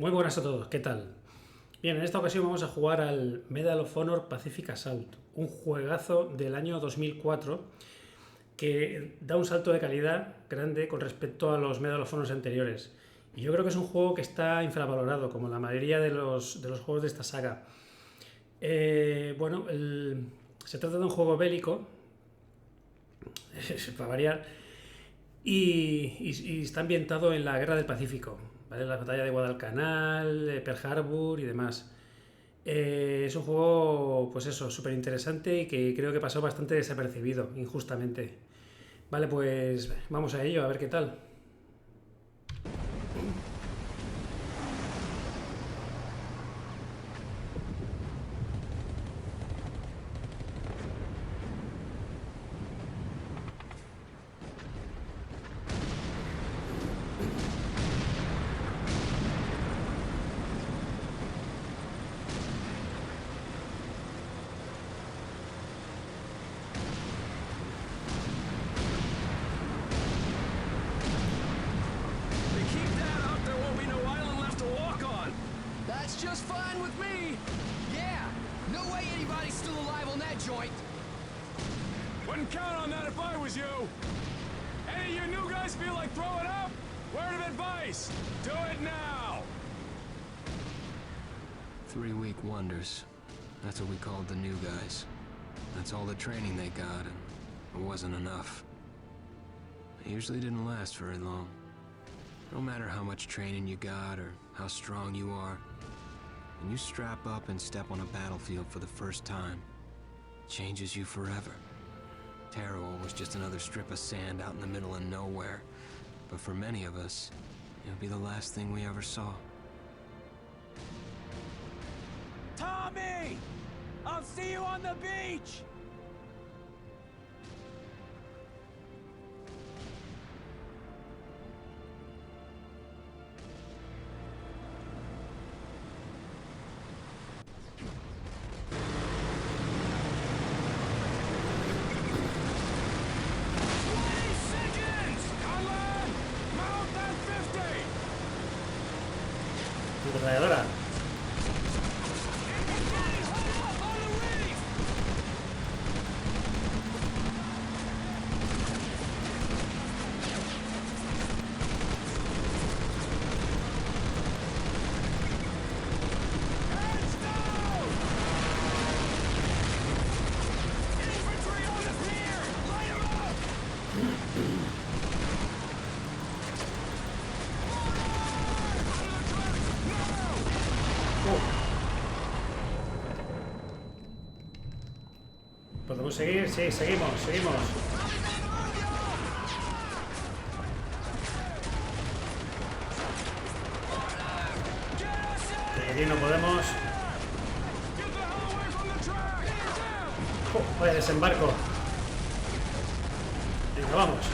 Muy buenas a todos, ¿qué tal? Bien, en esta ocasión vamos a jugar al Medal of Honor Pacific Assault, un juegazo del año 2004 que da un salto de calidad grande con respecto a los Medal of Honor anteriores. Y yo creo que es un juego que está infravalorado, como la mayoría de los juegos de esta saga. Se trata de un juego bélico, para variar, y está ambientado en la Guerra del Pacífico, ¿vale? La batalla de Guadalcanal, Pearl Harbor y demás. Es un juego, pues eso, súper interesante y que creo que pasó bastante desapercibido, injustamente. Vale, pues vamos a ello, a ver qué tal. Just fine with me. Yeah, no way anybody's still alive on that joint. Wouldn't count on that if I was you. Any of you new guys feel like throwing up? Word of advice, do it now. 3-week wonders. That's what we called the new guys. That's all the training they got, and it wasn't enough. It usually didn't last very long. No matter how much training you got or how strong you are, when you strap up and step on a battlefield for the first time, it changes you forever. Tarawa was just another strip of sand out in the middle of nowhere. But for many of us, it'll be the last thing we ever saw. Tommy! I'll see you on the beach! Ametralladora. ¿Podemos seguir? Sí, seguimos. Aquí no podemos. Vaya desembarco. Venga, vamos.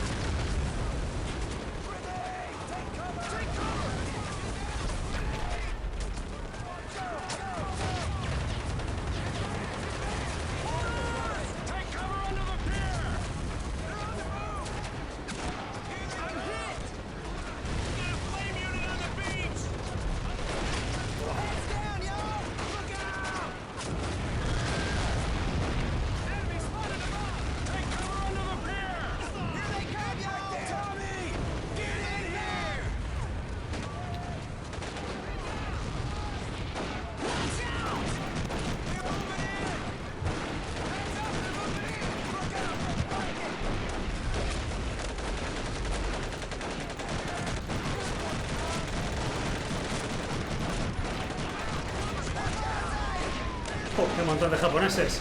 ¡Qué montón de japoneses!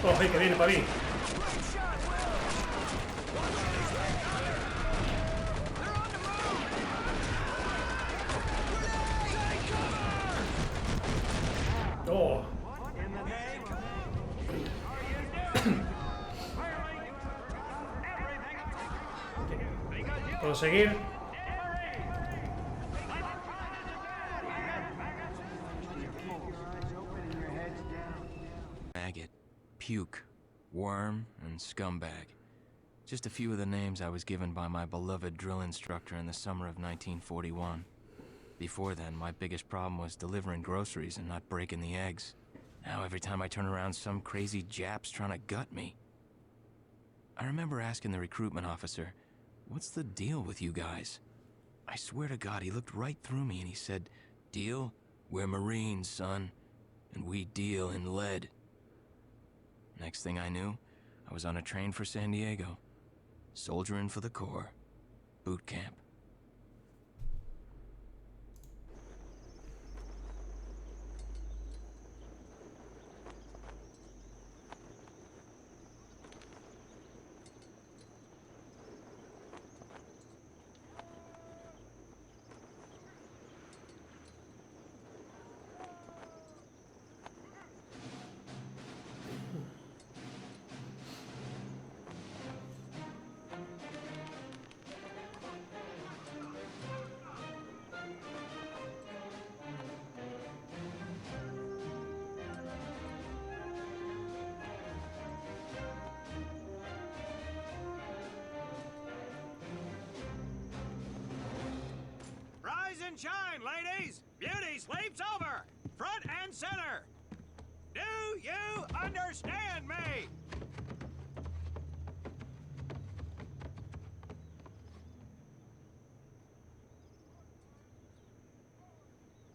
¡Oh, que viene para mí! ¡Oh! ¿Puedo seguir? Maggot, puke, worm, and scumbag. Just a few of the names I was given by my beloved drill instructor in the summer of 1941. Before then, my biggest problem was delivering groceries and not breaking the eggs. Now every time I turn around, some crazy Jap's trying to gut me. I remember asking the recruitment officer, "What's the deal with you guys?" I swear to God, he looked right through me and he said, "Deal? We're Marines, son, and we deal in lead." Next thing I knew, I was on a train for San Diego, soldiering for the Corps, boot camp. and shine, ladies! Beauty sleeps over! Front and center! Do you understand me?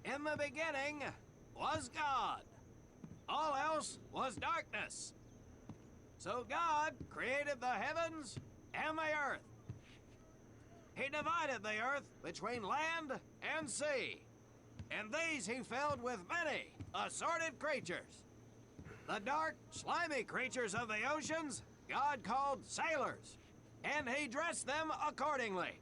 In the beginning was God. All else was darkness. So God created the heavens and the earth. He divided the earth between land and sea, and these he filled with many assorted creatures. The dark, slimy creatures of the oceans God called sailors, and he dressed them accordingly.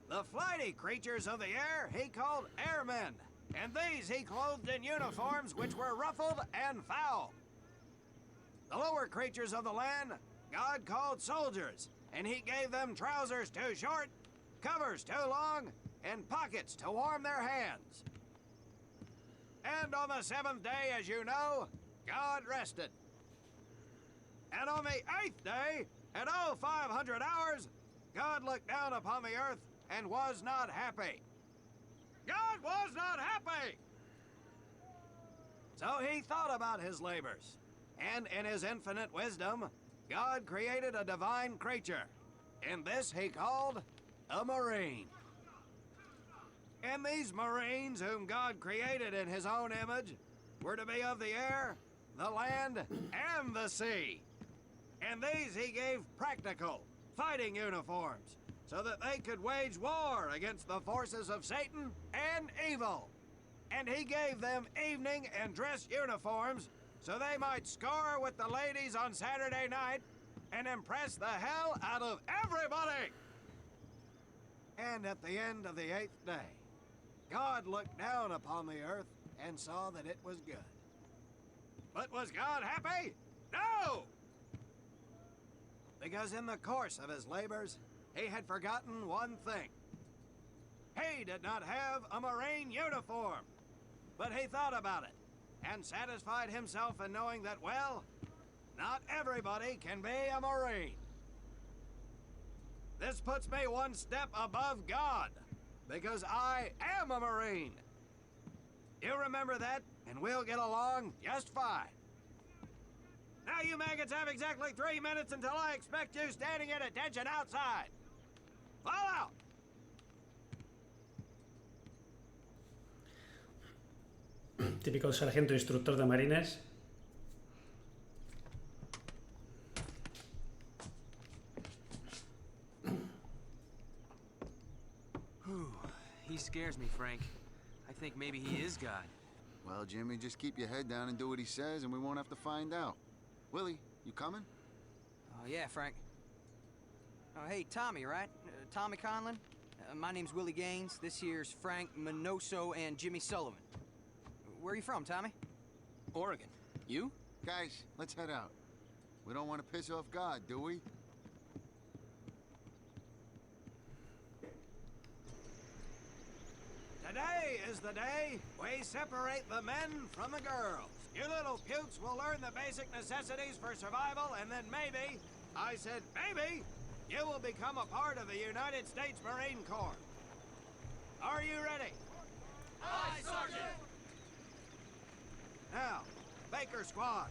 The flighty creatures of the air he called airmen, and these he clothed in uniforms which were ruffled and foul. The lower creatures of the land God called soldiers, and he gave them trousers too short, covers too long, and pockets to warm their hands. And on the seventh day, as you know, God rested. And on the eighth day, at 0500 hours, God looked down upon the earth and was not happy. God was not happy! So he thought about his labors, and in his infinite wisdom, God created a divine creature, and this he called a Marine. And these Marines, whom God created in his own image, were to be of the air, the land, and the sea. And these he gave practical, fighting uniforms, so that they could wage war against the forces of Satan and evil. And he gave them evening and dress uniforms, so they might score with the ladies on Saturday night and impress the hell out of everybody. And at the end of the eighth day, God looked down upon the earth and saw that it was good. But was God happy? No! Because in the course of his labors, he had forgotten one thing. He did not have a Marine uniform, but he thought about it and satisfied himself in knowing that, well, not everybody can be a Marine. This puts me one step above God, because I am a Marine. You remember that, and we'll get along just fine. Now you maggots have exactly 3 minutes until I expect you standing at attention outside. Fall out! Típico sargento instructor de marines. He scares me, Frank. I think maybe he is God. Well, Jimmy, just keep your head down and do what he says, and we won't have to find out. Willie, you coming? Oh, yeah, Frank. Oh, hey, Tommy, right? Tommy Conlon? My name's Willy Gaines. This here's Frank Minoso and Jimmy Sullivan. Where are you from, Tommy? Oregon. You? Guys, let's head out. We don't want to piss off God, do we? Today is the day we separate the men from the girls. You little pukes will learn the basic necessities for survival, and then maybe I said maybe you will become a part of the United States Marine Corps. Are you ready? Aye, Sergeant! Now, Baker Squad.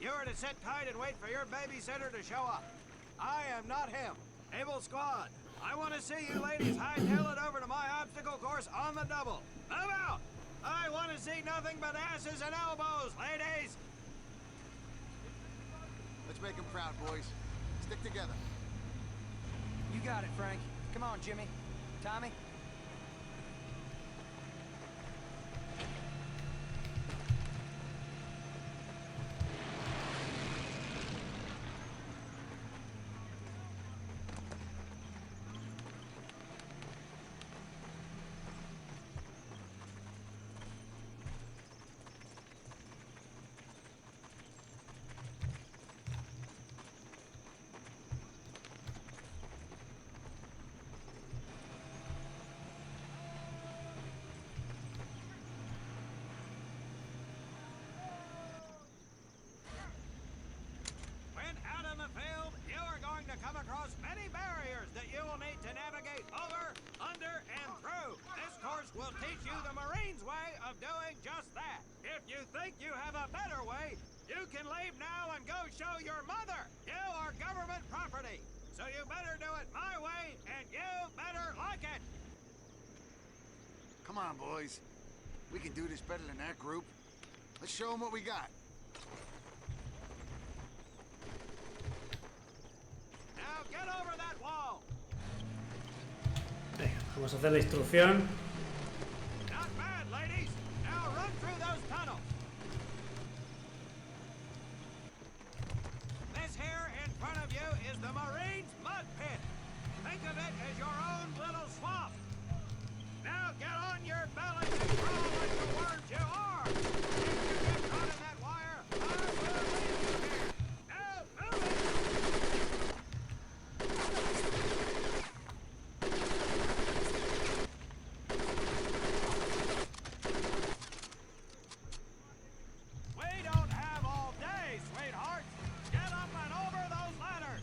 You are to sit tight and wait for your babysitter to show up. I am not him. Able Squad, I want to see you ladies hightail it over to my obstacle course on the double. Move out! I want to see nothing but asses and elbows, ladies! Let's make him proud, boys. Stick together. You got it, Frank. Come on, Jimmy. Tommy? When out in the field, you are going to come across many barriers that you will need to navigate over, under, and through. This course will teach you the Marines' way of doing just that. If you think you have a better way, you can leave now and go show your mother. You are government property, so you better do it my way, and you better like it. Come on, boys. We can do this better than that group. Let's show them what we got. Now get over that wall. Venga, vamos a hacer la instrucción. Not bad, ladies. Now run through those tunnels. This here in front of you is the Marines' mud pit. Think of it as your own little swamp. Now get on your belly and crawl like the worms you are. If you get caught in that wire, I will leave you here. Now move it. We don't have all day, sweetheart. Get up and over those ladders.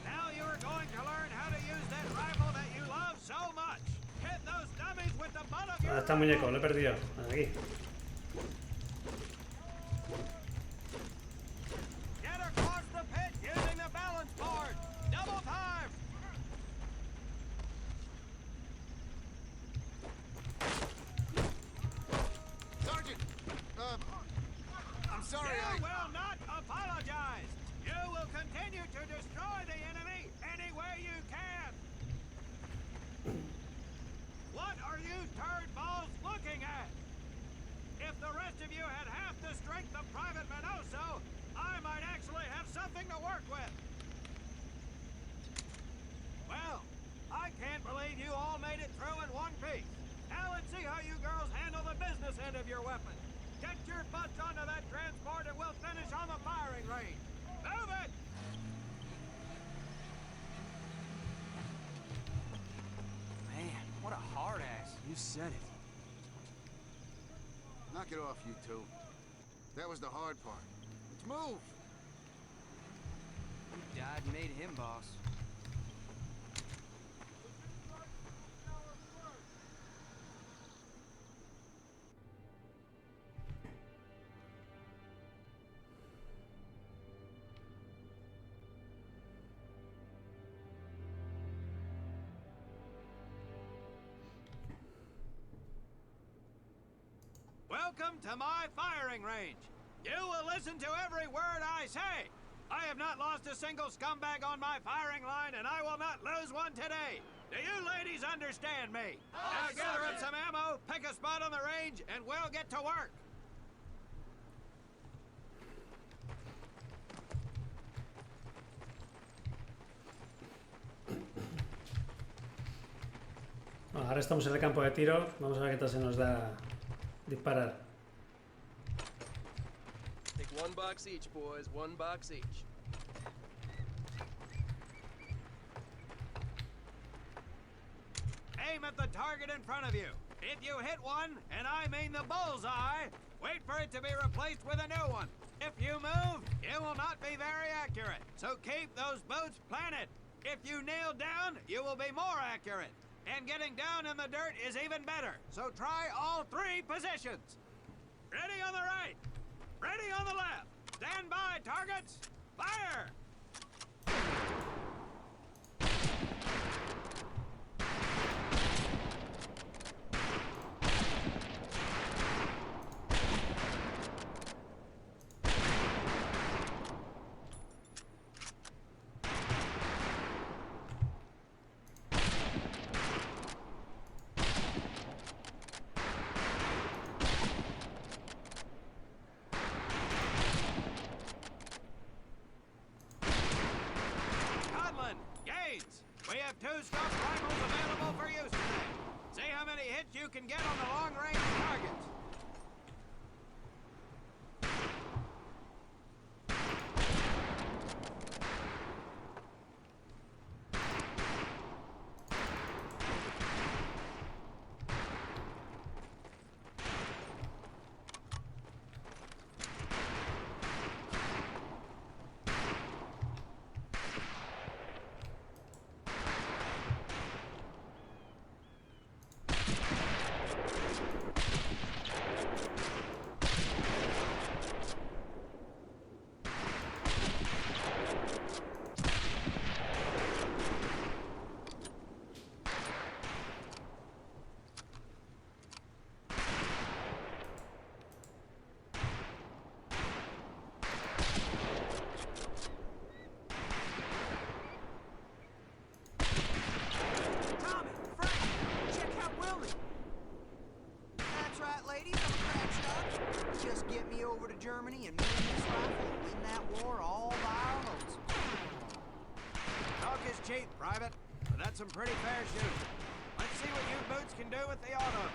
Now you are going to learn how to use that rifle that you love so much. Hit those dummies with the butt of your ¿Dónde está el muñeco? Lo he perdido. Aquí. Get across the pit using the balance board. Double time. Sergeant! I'm sorry, You will not apologize. You will continue to destroy the enemy any way you can. What are you turd balls looking at? If the rest of you had half the strength of Private Minoso, I might actually have something to work with. Well, I can't believe you all made it through in one piece. Now let's see how you girls handle the business end of your weapon. Get your butts onto that transport and we'll finish on the firing range. Move it! Man, what a hard ass. You said it. Knock it off, you two. That was the hard part. Let's move! You died and made him boss. Welcome to my firing range. You will listen to every word I say. I have not lost a single scumbag on my firing line, and I will not lose one today. Do you ladies understand me? Now gather up some ammo, pick a spot on the range, and we'll get to work. Bueno, ahora estamos en el campo de tiro. Vamos a ver qué tal se nos da disparar. Take one box each, boys. One box each. aim at the target in front of you. If you hit one, and I mean the bullseye, wait for it to be replaced with a new one. If you move, it will not be very accurate. So keep those boots planted. If you kneel down, you will be more accurate. And getting down in the dirt is even better. So try all 3 positions. Ready on the right. Ready on the left. Stand by, targets. Fire! We have 2 scope rifles available for use today. See how many hits you can get on the long-range targets. Germany and me and this rifle will win that war all by our lonesome. Talk is cheap, Private, but that's some pretty fair shooting. Let's see what you boots can do with the autos.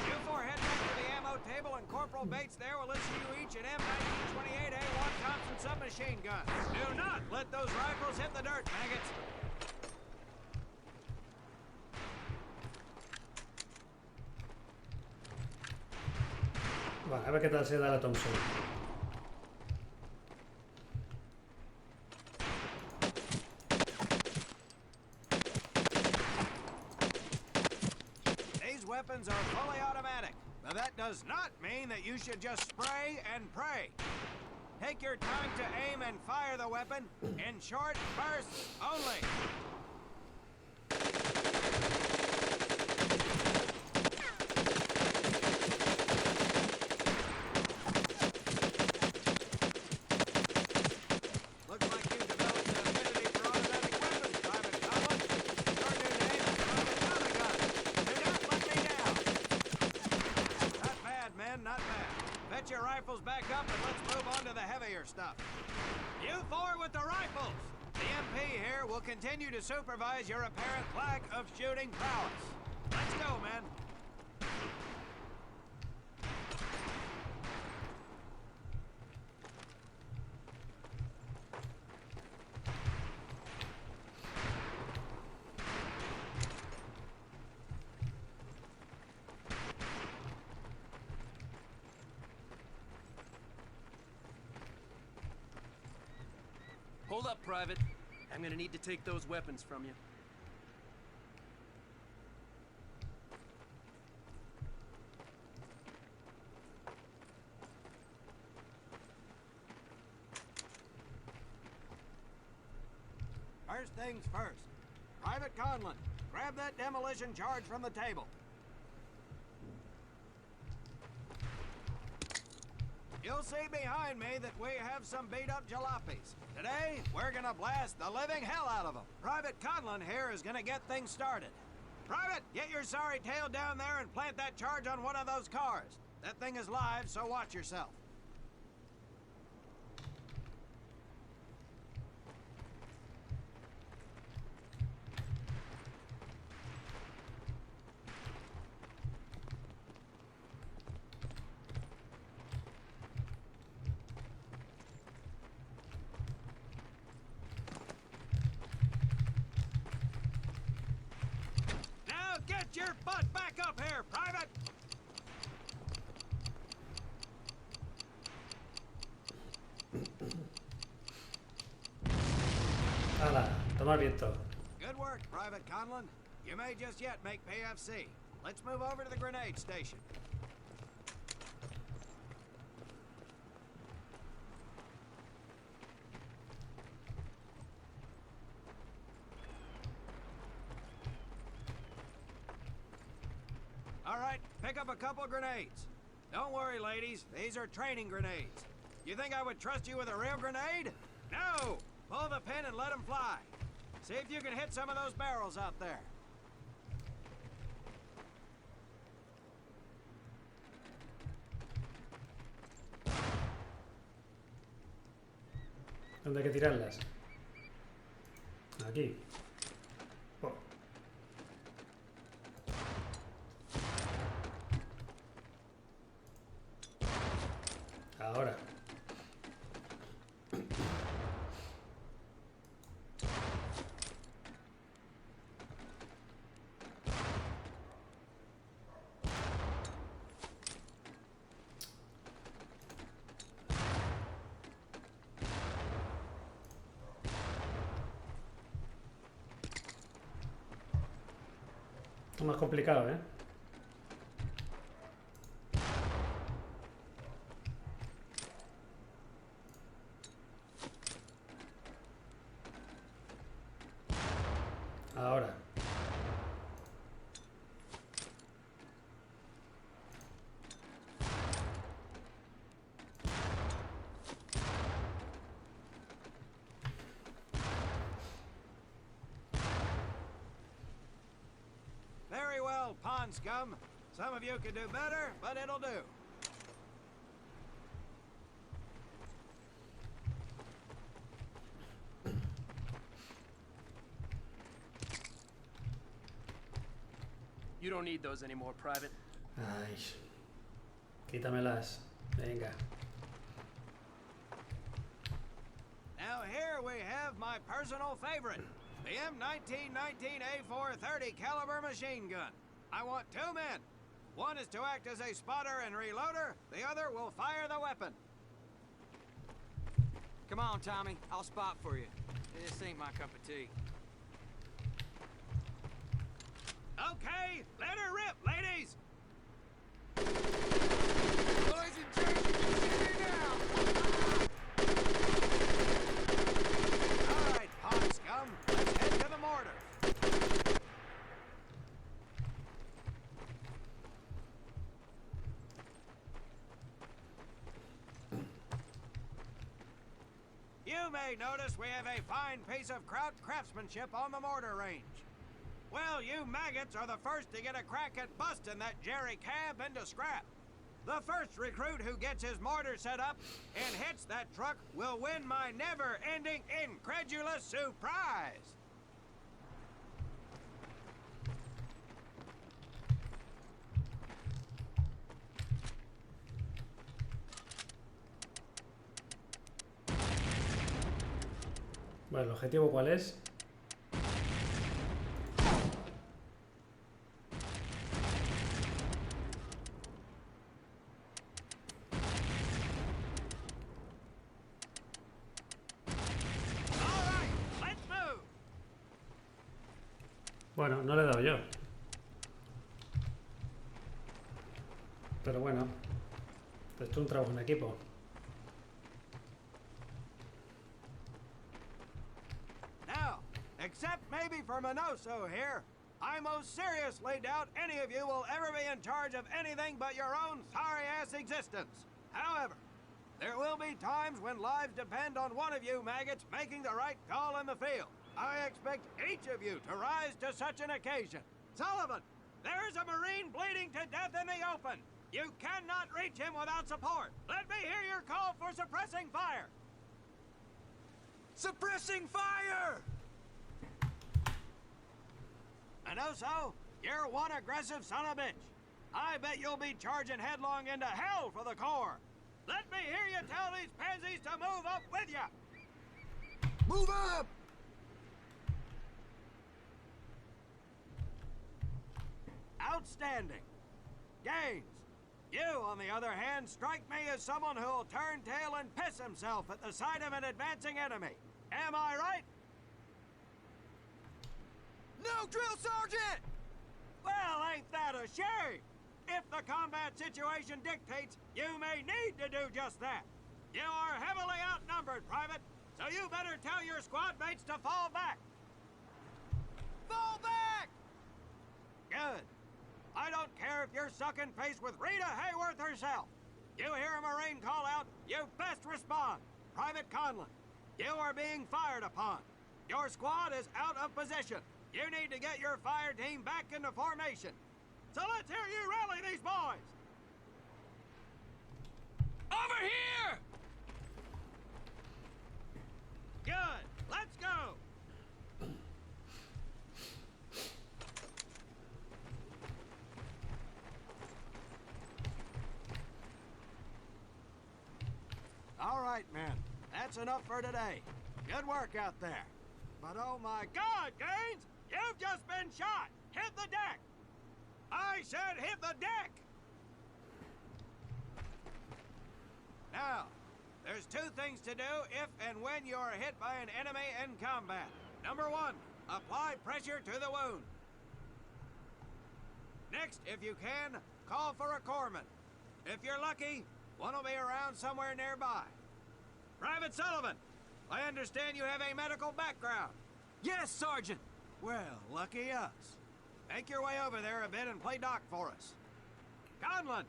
You 4 head back to the ammo table, and Corporal Bates there will issue you each an M1928A1 Thompson submachine gun. Do not let those rifles hit the dirt, maggots. Vale, a ver qué tal se da la Thompson. These weapons are fully automatic, but that does not mean that you should just spray and pray. Take your time to aim and fire the weapon in short bursts only. Your rifles back up and let's move on to the heavier stuff. You 4 with the rifles! The MP here will continue to supervise your apparent lack of shooting prowess. Let's go, men. Hold up, Private. I'm gonna need to take those weapons from you. First things first. Private Conlon, grab that demolition charge from the table. You'll see behind me that we have some beat-up jalopies. Today, we're gonna blast the living hell out of them. Private Conlon here is gonna get things started. Private, get your sorry tail down there and plant that charge on one of those cars. That thing is live, so watch yourself. Get Get your butt back up here, Private! ¡Hala! Toma el viento. Good work, Private Conlon. You may just yet make PFC. Let's move over to the grenade station. All right, pick up a couple grenades. Don't worry, ladies. These are training grenades. You think I would trust you with a real grenade? No! Pull the pin and let them fly. See if you can hit some of those barrels out there. ¿Dónde hay que tirarlas? Aquí. Oh. Ahora. Es más complicado, ¿eh? Ahora. Very well, pond scum. Some of you could do better, but it'll do. You don't need those anymore, Private. Ay. Quítamelas. Venga. Now here we have my personal favorite, the M1919A430 caliber machine gun. I want 2 men. One is to act as a spotter and reloader. The other will fire the weapon. Come on, Tommy. I'll spot for you. This ain't my cup of tea. Okay, let her rip, ladies! Boys and girls, here now! All right, pond scum, let's head to the mortar. You may notice we have a fine piece of craftsmanship on the mortar range. Well, you maggots are the first to get a crack at busting that jerry cab into scrap. The first recruit who gets his mortar set up and hits that truck will win my never-ending, incredulous surprise. Bueno, ¿el objetivo cuál es? Bueno, no le he dado yo. Pero bueno, esto es un trabajo en equipo. Now, except maybe for Minoso here, I most seriously doubt any of you will ever be in charge of anything but your own sorry-ass existence. However, there will be times when lives depend on one of you maggots making the right call in the field. I expect each of you to rise to such an occasion. Sullivan, there is a Marine bleeding to death in the open. You cannot reach him without support. Let me hear your call for suppressing fire. Suppressing fire! Minoso, you're one aggressive son of a bitch. I bet you'll be charging headlong into hell for the Corps. Let me hear you tell these pansies to move up with you. Move up! Outstanding. Gaines, you, on the other hand, strike me as someone who'll turn tail and piss himself at the sight of an advancing enemy. Am I right? No, drill sergeant! Well, ain't that a shame? If the combat situation dictates, you may need to do just that. You are heavily outnumbered, Private, so you better tell your squad mates to fall back. Fall back! Good. I don't care if you're sucking face with Rita Hayworth herself. You hear a Marine call out, you best respond. Private Conlon, you are being fired upon. Your squad is out of position. You need to get your fire team back into formation. So let's hear you rally these boys. Over here! Good. Let's go. All right, men. That's enough for today. Good work out there. But oh my God, Gaines! You've just been shot! Hit the deck! I said hit the deck! Now, there's two things to do if and when you are hit by an enemy in combat. Number one, apply pressure to the wound. Next, if you can, call for a corpsman. If you're lucky, one will be around somewhere nearby. Private Sullivan, I understand you have a medical background. Yes, Sergeant! Well, lucky us. Make your way over there a bit and play doc for us. Conlon,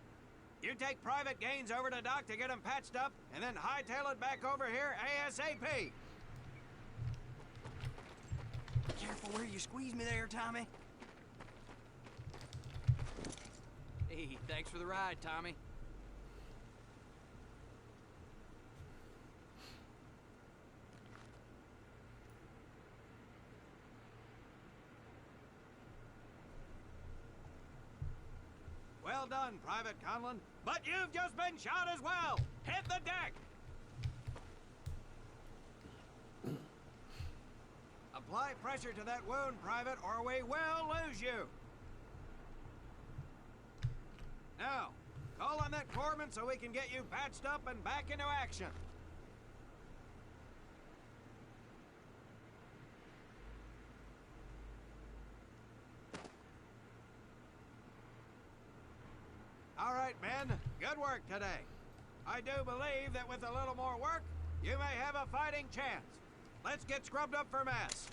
you take Private Gaines over to doc to get him patched up, and then hightail it back over here ASAP. Careful where you squeeze me there, Tommy. Hey, thanks for the ride, Tommy. Well done, Private Conlon, but you've just been shot as well. Hit the deck. Apply pressure to that wound, Private, or we will lose you. Now, call on that corpsman so we can get you patched up and back into action. All right, men, good work today. I do believe that with a little more work, you may have a fighting chance. Let's get scrubbed up for mass.